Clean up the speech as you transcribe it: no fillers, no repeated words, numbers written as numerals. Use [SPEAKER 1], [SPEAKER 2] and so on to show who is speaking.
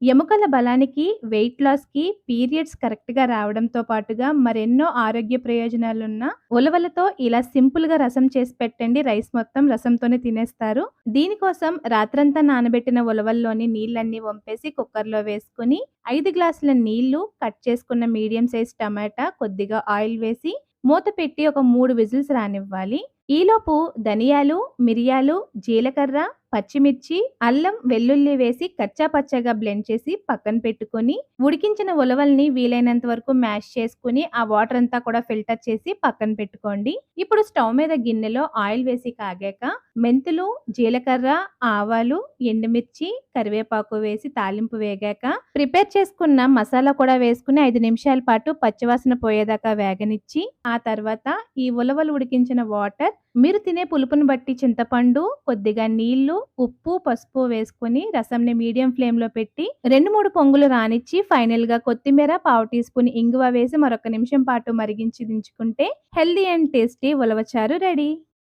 [SPEAKER 1] ఎముకల బలానికి, వెయిట్ లాస్‌కి, పీరియడ్స్ కరెక్ట్‌గా రావడంతో పాటుగా మరెన్నో ఆరోగ్య ప్రయోజనాలున్న ఉలవలతో ఇలా సింపుల్‌గా రసం చేసి పెట్టండి. రైస్ మొత్తం రసంతోనే తినేస్తారు. దీనికోసం రాత్రంతా నానబెట్టిన ఉలవల్లోని నీళ్ళన్నీ వంపేసి కుక్కర్‌లో వేసుకొని 5 గ్లాసుల నీళ్లు, కట్ చేసుకున్న మీడియం సైజ్ టమాటా, కొద్దిగా ఆయిల్ వేసి మూత పెట్టి ఒక 3 విజిల్స్ రానివ్వాలి. ఈలోపు ధనియాలు, మిరియాలు, జీలకర్ర, పచ్చిమిర్చి, అల్లం, వెల్లుల్లి వేసి కచ్చా పచ్చాగా బ్లెండ్ చేసి పక్కన పెట్టుకొని, ఉడికించిన ఉలవల్ని వీలైనంత వరకు మ్యాష్ చేసుకొని, ఆ వాటర్ అంతా కూడా ఫిల్టర్ చేసి పక్కన పెట్టుకోండి. ఇప్పుడు స్టవ్ మీద గిన్నెలో ఆయిల్ వేసి కాగాక మెంతులు, జీలకర్ర, ఆవాలు, ఎండుమిర్చి, కరివేపాకు వేసి తాలింపు వేగాక ప్రిపేర్ చేసుకున్న మసాలా కూడా వేసుకుని 5 నిమిషాల పాటు పచ్చివాసన పోయేదాకా వేగనిచ్చి, ఆ తర్వాత ఈ ఉలవలు ఉడికించిన వాటర్, మీరు తినే పులుపుని బట్టి చింతపండు, కొద్దిగా నీళ్లు, ఉప్పు, పసుపు వేసుకొని రసంని మీడియం ఫ్లేమ్‌లో పెట్టి 2, 3 పొంగులు రానిచ్చి ఫైనల్‌గా కొత్తిమీర, పావు టీ స్పూన్ ఇంగువ వేసి మరొక నిమిషం పాటు మరిగించి దించుకుంటే healthy and tasty ulavacharu ready.